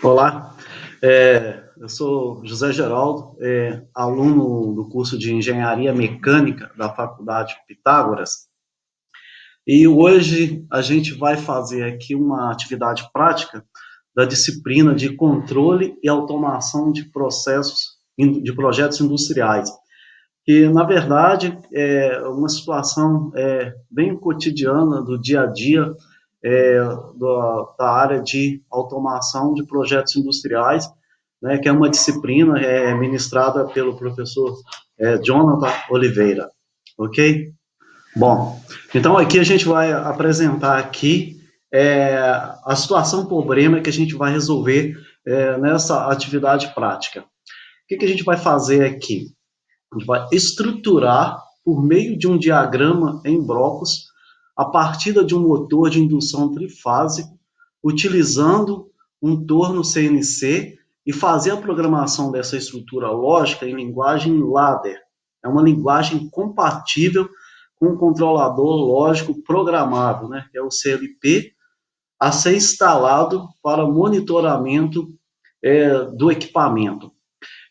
Olá, eu sou José Geraldo, aluno do curso de Engenharia Mecânica da Faculdade Pitágoras, e hoje a gente vai fazer aqui uma atividade prática da disciplina de controle e automação de processos, de projetos industriais, que na verdade é uma situação bem cotidiana do dia a dia da área de automação de projetos industriais, né, que é uma disciplina ministrada pelo professor Jonathan Oliveira, ok? Bom, então aqui a gente vai apresentar aqui a situação problema que a gente vai resolver nessa atividade prática. O que a gente vai fazer aqui? A gente vai estruturar por meio de um diagrama em blocos a partida de um motor de indução trifásico, utilizando um torno CNC e fazer a programação dessa estrutura lógica em linguagem ladder. É uma linguagem compatível com o controlador lógico programável, né, que é o CLP, a ser instalado para monitoramento do equipamento.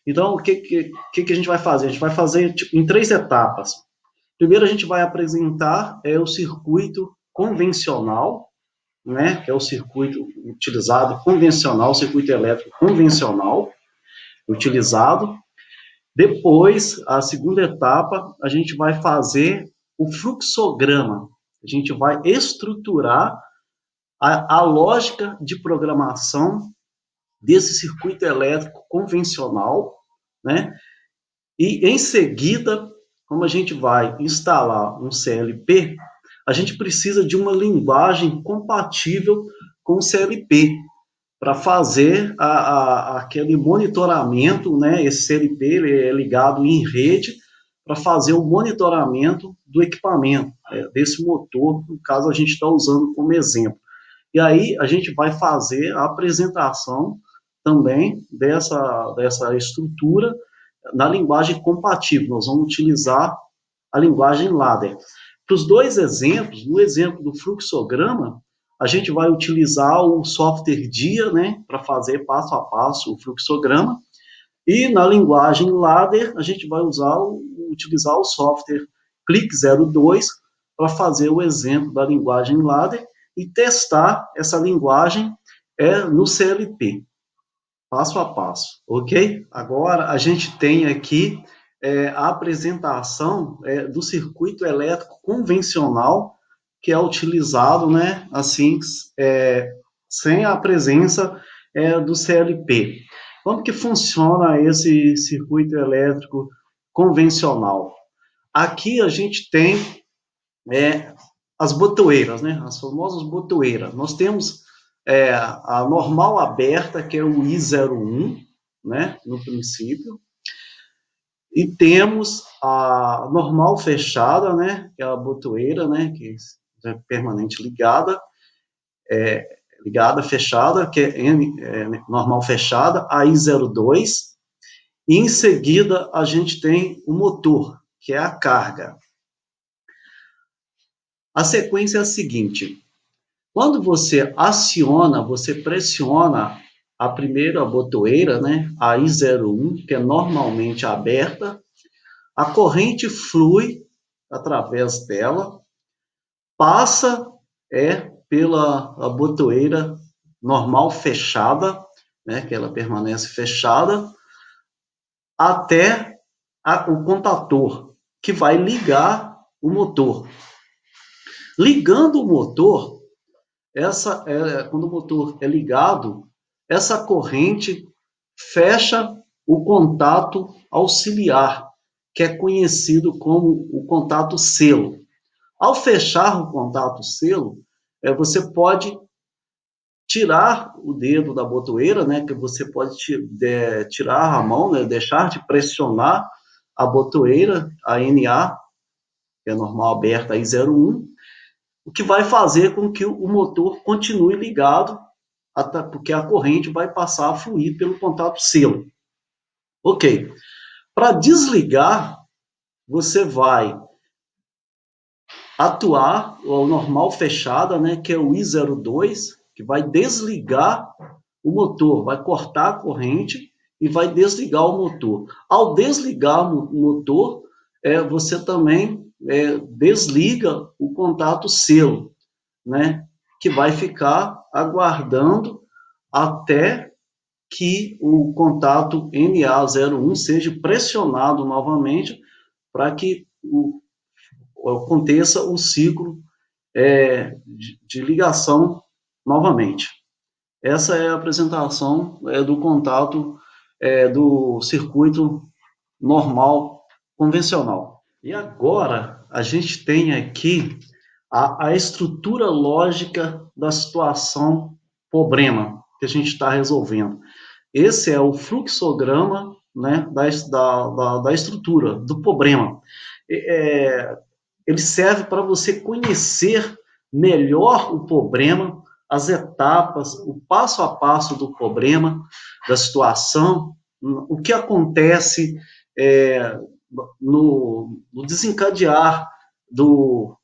Então, o que a gente vai fazer? A gente vai fazer em três etapas. Primeiro, a gente vai apresentar o circuito convencional, né, que é o circuito utilizado convencional, circuito elétrico convencional utilizado. Depois, a segunda etapa, a gente vai fazer o fluxograma. A gente vai estruturar a lógica de programação desse circuito elétrico convencional, né? E em seguida, como a gente vai instalar um CLP, a gente precisa de uma linguagem compatível com o CLP para fazer aquele monitoramento, né? Esse CLP ele é ligado em rede para fazer o monitoramento do equipamento, desse motor, no caso a gente está usando como exemplo. E aí a gente vai fazer a apresentação também dessa estrutura na linguagem compatível. Nós vamos utilizar a linguagem ladder. Para os dois exemplos, no exemplo do fluxograma, a gente vai utilizar o software DIA, né, para fazer passo a passo o fluxograma, e na linguagem ladder, a gente vai utilizar o software Click02 para fazer o exemplo da linguagem ladder e testar essa linguagem no CLP, passo a passo, ok? Agora a gente tem aqui a apresentação do circuito elétrico convencional que é utilizado, né, assim, sem a presença do CLP. Como que funciona esse circuito elétrico convencional? Aqui a gente tem as botoeiras, né? As famosas botoeiras. Nós temos a normal aberta, que é o I01, né? No princípio. E temos a normal fechada, né? Que é a botoeira, né? Que é permanente ligada, fechada, que é normal fechada, a I02. E em seguida a gente tem o motor, que é a carga. A sequência é a seguinte: quando você aciona, você pressiona a primeira botoeira, né, a I01, que é normalmente aberta, a corrente flui através dela, passa pela a botoeira normal fechada, né, que ela permanece fechada, até o contator, que vai ligar o motor. Ligando o motor, quando o motor é ligado, essa corrente fecha o contato auxiliar, que é conhecido como o contato selo. Ao fechar o contato selo, você pode tirar o dedo da botoeira, né, que você pode tirar a mão, né, deixar de pressionar a botoeira, a NA, que é normal aberta, a I01, o que vai fazer com que o motor continue ligado, até porque a corrente vai passar a fluir pelo contato selo. Ok. Para desligar, você vai atuar o normal fechada, né, que é o I02, que vai desligar o motor, vai cortar a corrente e vai desligar o motor. Ao desligar o motor, você também desliga o contato selo, né? Que vai ficar aguardando até que o contato NA01 seja pressionado novamente para que aconteça o ciclo de ligação novamente. Essa é a apresentação do contato do circuito normal, convencional. E agora a gente tem aqui a estrutura lógica da situação problema que a gente está resolvendo. Esse é o fluxograma, né, da estrutura, do problema. Ele serve para você conhecer melhor o problema, as etapas, o passo a passo do problema, da situação, o que acontece no desencadear do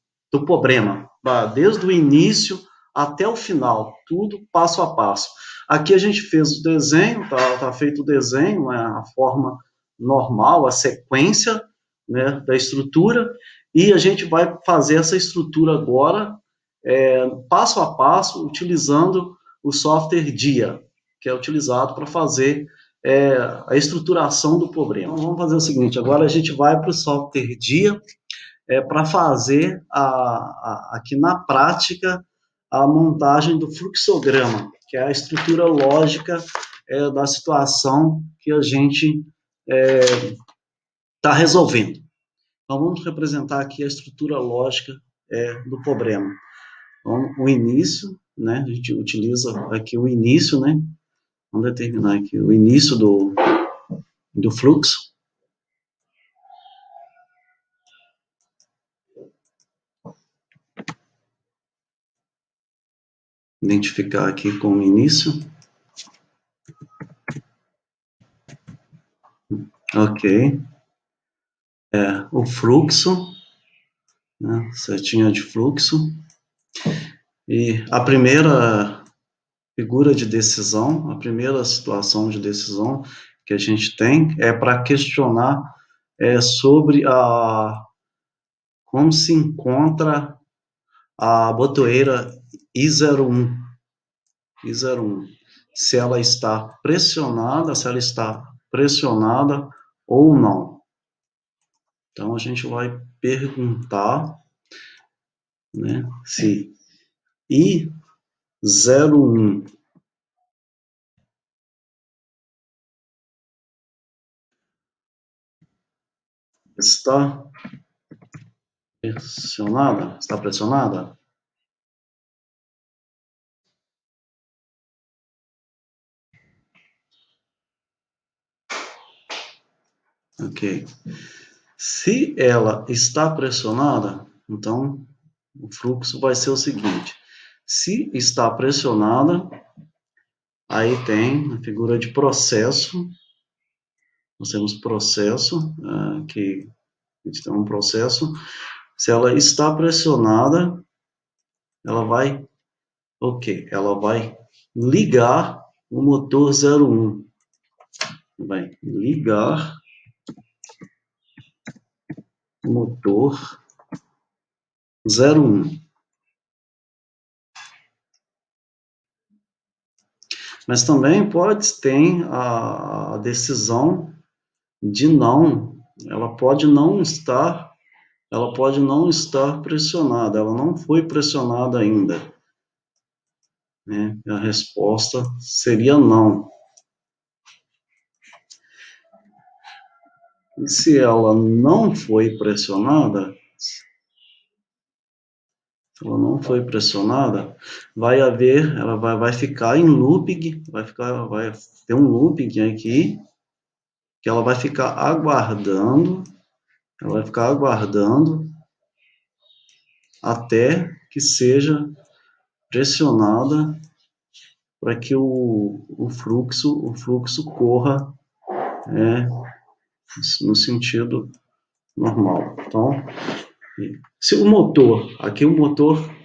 problema, desde o início até o final, tudo passo a passo. Aqui a gente fez o desenho, tá feito o desenho, né, a forma normal, a sequência, né, da estrutura, e a gente vai fazer essa estrutura agora, passo a passo, utilizando o software DIA, que é utilizado para fazer a estruturação do problema. Então, vamos fazer o seguinte, agora a gente vai para o software DIA para fazer aqui na prática a montagem do fluxograma, que é a estrutura lógica da situação que a gente está resolvendo. Então, vamos representar aqui a estrutura lógica do problema. Então, o início, né, a gente utiliza aqui o início, né, vamos determinar aqui o início do fluxo. Identificar aqui como início. Ok. O fluxo, né, setinha de fluxo. E a primeira figura de decisão, a primeira situação de decisão que a gente tem é para questionar sobre como se encontra a botoeira I01, se ela está pressionada ou não. Então, a gente vai perguntar, né, se I01 está pressionada? Está pressionada? Ok. Se ela está pressionada, então o fluxo vai ser o seguinte: se está pressionada, aí tem a figura de processo. Nós temos processo, que a gente tem um processo. Se ela está pressionada, ela vai ligar o motor 01. Vai ligar o motor 01. Mas também ter a decisão de não, ela pode não estar pressionada, ela não foi pressionada ainda, né? A resposta seria não. E se ela não foi pressionada, ela vai ficar em looping, vai ter um looping aqui, que ela vai ficar aguardando até que seja pressionada para que o fluxo corra no sentido normal. Então, se o motor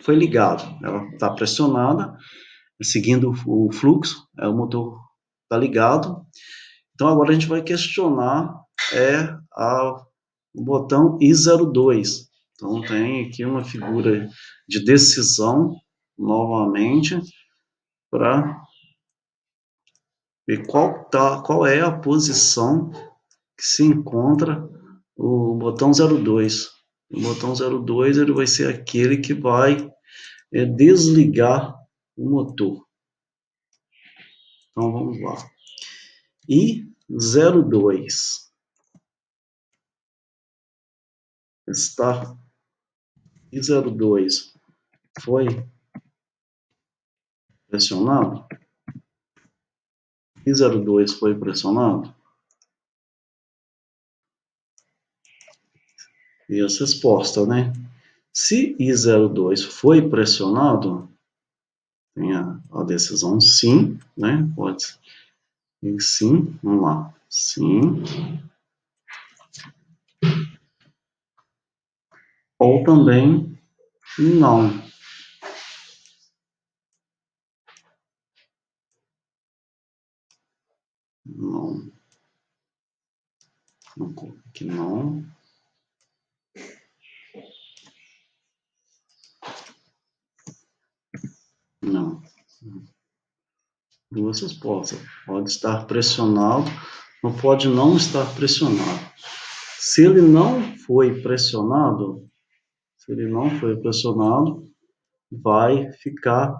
foi ligado, ela está pressionada, seguindo o fluxo, o motor está ligado. Então, agora a gente vai questionar o botão I02. Então, tem aqui uma figura de decisão, novamente, para ver qual é a posição que se encontra o botão 02. O botão 02 ele vai ser aquele que vai desligar o motor. Então, vamos lá. I02 está. I02 foi pressionado? I02 foi pressionado? E as respostas, né? Se I02 foi pressionado, tem a decisão sim, né? Pode ser sim, vamos lá. Sim. Ou também não. Não. Não aqui não. Não. Duas respostas. Pode estar pressionado, ou pode não estar pressionado. Se ele não foi pressionado, vai ficar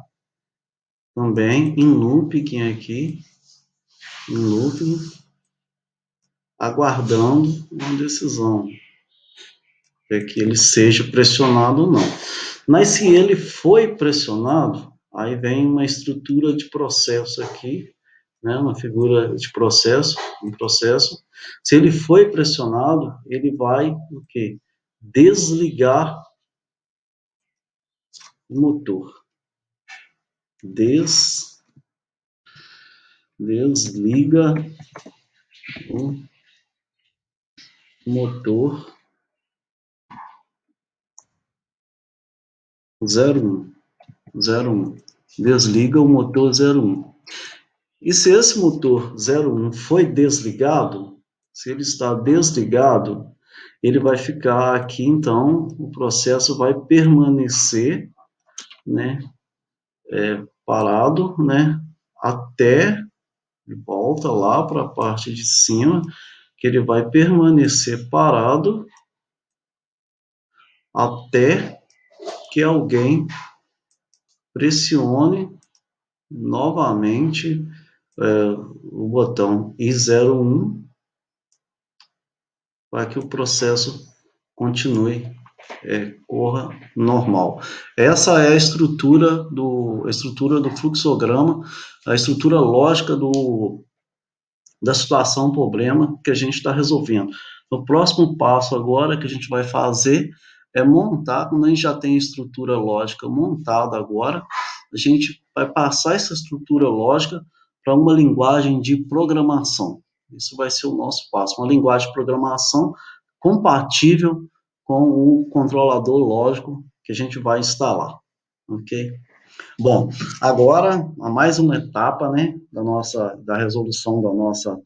também em looping aqui, em looping, aguardando uma decisão, que ele seja pressionado ou não. Mas se ele foi pressionado, aí vem uma estrutura de processo aqui, né, uma figura de processo, um processo. Se ele foi pressionado, ele vai o quê? Desligar o motor. Desliga o motor 01. Desliga o motor 01. E se esse motor 01 foi desligado, se ele está desligado, ele vai ficar aqui, então, o processo vai permanecer, né, parado, né, até, volta lá para a parte de cima, que ele vai permanecer parado até que alguém pressione novamente o botão I01 para que o processo continue, corra normal. Essa é a estrutura do fluxograma, a estrutura lógica da situação, problema que a gente está resolvendo. O próximo passo agora que a gente vai fazer é montar, quando a gente já tem a estrutura lógica montada agora, a gente vai passar essa estrutura lógica para uma linguagem de programação. Isso vai ser o nosso passo, uma linguagem de programação compatível com o controlador lógico que a gente vai instalar, ok? Bom, agora, mais uma etapa, né, da resolução da nossa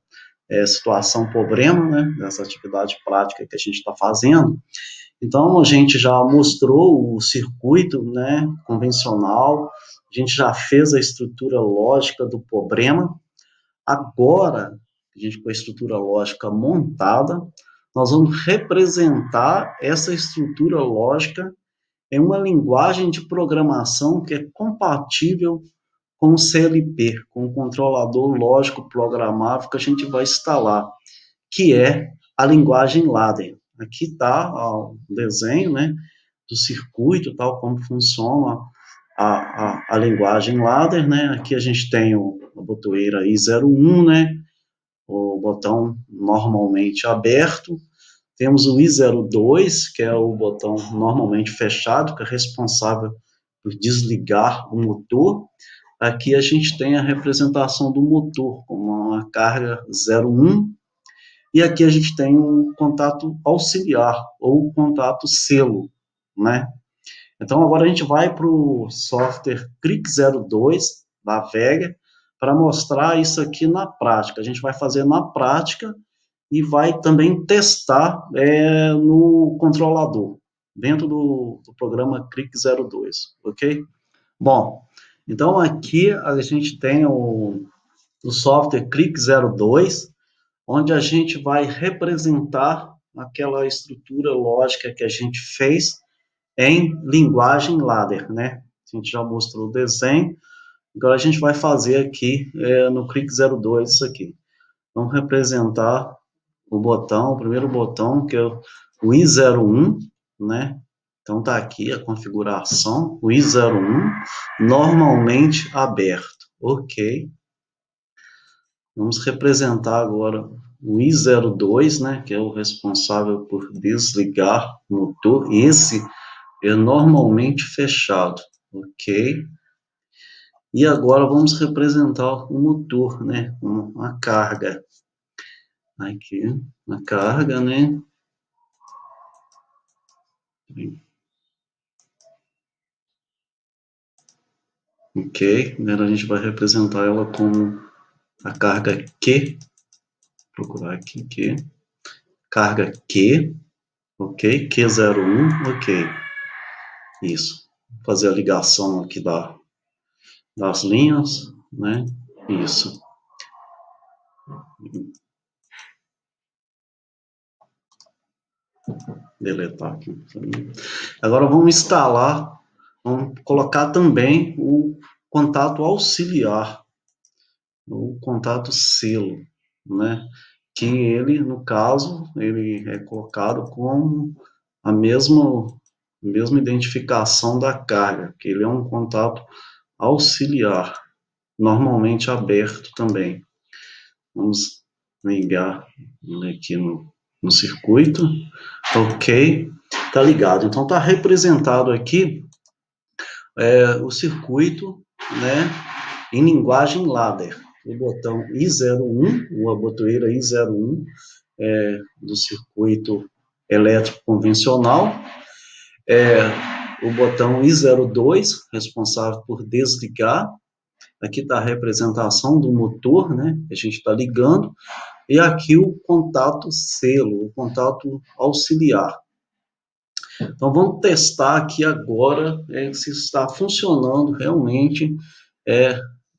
situação problema, né, dessa atividade prática que a gente está fazendo. Então, a gente já mostrou o circuito, né, convencional, a gente já fez a estrutura lógica do problema. Agora, a gente com a estrutura lógica montada, nós vamos representar essa estrutura lógica em uma linguagem de programação que é compatível com o CLP, com o controlador lógico programável que a gente vai instalar, que é a linguagem ladder. Aqui está o desenho, né, do circuito, tal como funciona a linguagem ladder, né? Aqui a gente tem a botoeira I01, né, o botão normalmente aberto. Temos o I02, que é o botão normalmente fechado, que é responsável por desligar o motor. Aqui a gente tem a representação do motor, como uma carga 01, e aqui a gente tem um contato auxiliar, ou contato selo, né? Então, agora a gente vai para o software CRIC02, da VEG para mostrar isso aqui na prática. A gente vai fazer na prática e vai também testar no controlador, dentro do programa CRIC02, ok? Bom, então aqui a gente tem o software CRIC02, onde a gente vai representar aquela estrutura lógica que a gente fez em linguagem ladder, né? A gente já mostrou o desenho, agora a gente vai fazer aqui no CRIC02 isso aqui. Vamos representar o primeiro botão, que é o I01, né? Então tá aqui a configuração, o I01, normalmente aberto, ok. Vamos representar agora o I02, né, que é o responsável por desligar o motor. Esse é normalmente fechado, ok? E agora vamos representar o motor, né, com a carga. Aqui, a carga, né? Ok, agora a gente vai representar ela como a carga Q. Vou procurar aqui Q. Carga Q, ok? Q01, ok. Isso. Vou fazer a ligação aqui das linhas, né? Isso. Deletar aqui. Agora vamos instalar, vamos colocar também o contato auxiliar, o contato selo, né? Que ele, no caso, ele é colocado como a mesma identificação da carga, que ele é um contato auxiliar, normalmente aberto também. Vamos ligar ele aqui no circuito, ok, tá ligado. Então tá representado aqui o circuito, né, em linguagem ladder. O botão I01, a botoeira I01 do circuito elétrico convencional, o botão I02, responsável por desligar. Aqui está a representação do motor, né, que a gente está ligando, e aqui o contato selo, o contato auxiliar. Então vamos testar aqui agora se está funcionando realmente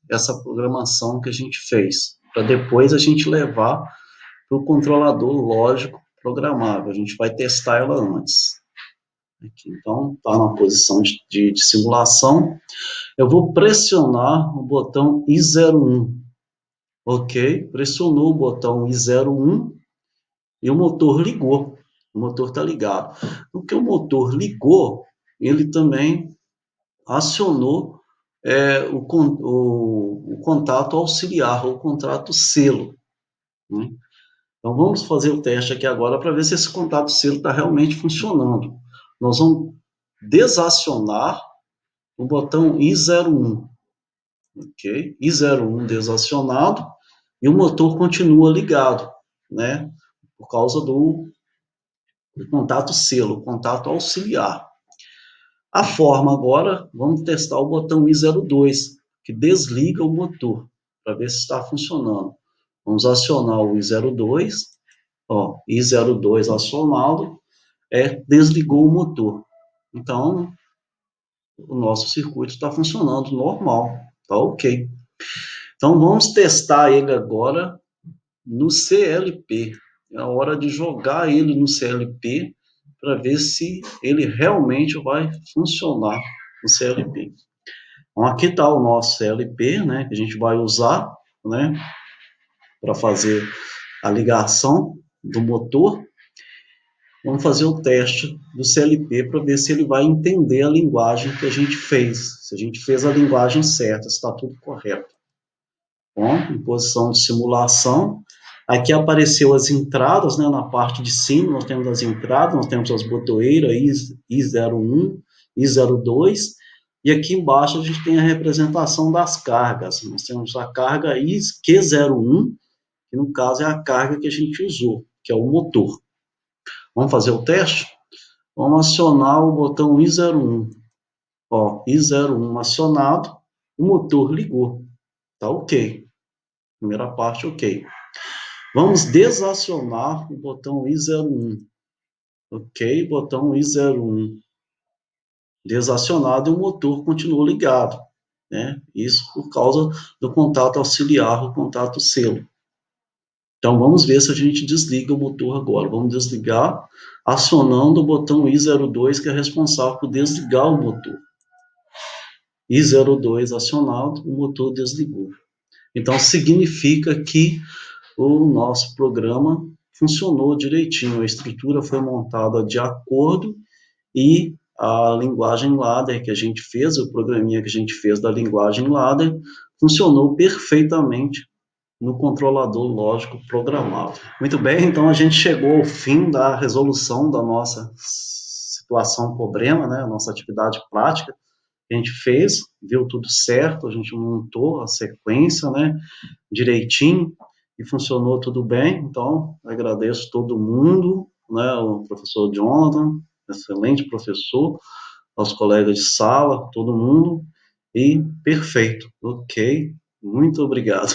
essa programação que a gente fez, para depois a gente levar para o controlador lógico programável. A gente vai testar ela antes. Aqui, então, está na posição de simulação. Eu vou pressionar o botão I01. Ok? Pressionou o botão I01 e o motor ligou. O motor está ligado. No que o motor ligou, ele também acionou o contato auxiliar, o contato selo, né? Então vamos fazer o teste aqui agora para ver se esse contato selo está realmente funcionando. Nós vamos desacionar o botão I01, ok? I01 desacionado e o motor continua ligado, né? Por causa do contato selo, contato auxiliar. A forma agora, vamos testar o botão I02, que desliga o motor, para ver se está funcionando. Vamos acionar o I02, ó, I02 acionado, desligou o motor. Então, o nosso circuito está funcionando normal, tá ok. Então, vamos testar ele agora no CLP. É a hora de jogar ele no CLP para ver se ele realmente vai funcionar no CLP. Então, aqui está o nosso CLP, né, que a gente vai usar, né, para fazer a ligação do motor. Vamos fazer o teste do CLP para ver se ele vai entender a linguagem que a gente fez, se a gente fez a linguagem certa, se está tudo correto. Bom, em posição de simulação, aqui apareceu as entradas, né, na parte de cima, nós temos as entradas, nós temos as botoeiras I01, I02, e aqui embaixo a gente tem a representação das cargas. Nós temos a carga Q01, que no caso é a carga que a gente usou, que é o motor. Vamos fazer o teste? Vamos acionar o botão I01. Ó, I01 acionado, o motor ligou. Tá ok. Primeira parte, ok. Vamos desacionar o botão I01. Ok, botão I01 desacionado e o motor continuou ligado, né? Isso por causa do contato auxiliar, o contato selo. Então vamos ver se a gente desliga o motor agora. Vamos desligar acionando o botão I02, que é responsável por desligar o motor. I02 acionado, o motor desligou. Então significa que o nosso programa funcionou direitinho, a estrutura foi montada de acordo e a linguagem ladder que a gente fez, o programinha que a gente fez da linguagem ladder, funcionou perfeitamente no controlador lógico programável. Muito bem, então a gente chegou ao fim da resolução da nossa situação problema, né, a nossa atividade prática. A gente fez, viu tudo certo, a gente montou a sequência, né, direitinho, e funcionou tudo bem. Então, agradeço todo mundo, né, o professor Jonathan, excelente professor, aos colegas de sala, todo mundo, e perfeito, ok, muito obrigado.